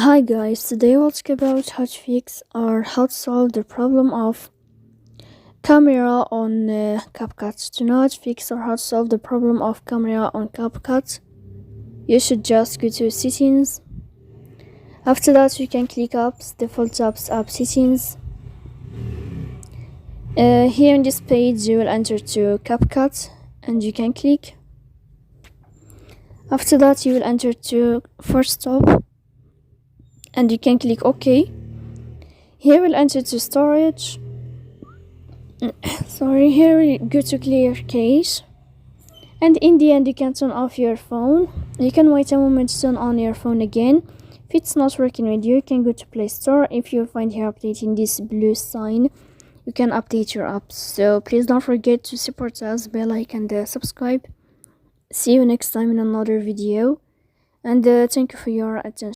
Hi guys, today we'll talk about how to fix or how to solve the problem of camera on CapCut. To know how to fix or how to solve the problem of camera on CapCut, you should just go to settings. After that, you can click apps, default apps, app settings. Here on this page, you will enter to CapCut and you can click. After that, you will enter to first stop and you can click OK. Here we'll enter to storage. Here we go to clear cache, and in the end you can turn off your phone. You can wait a moment to turn on your phone again. If it's not working with you, you can go to Play Store. If you find here updating this blue sign, you can update your apps. So please don't forget to support us, bell like and subscribe. See you next time in another video, and thank you for your attention.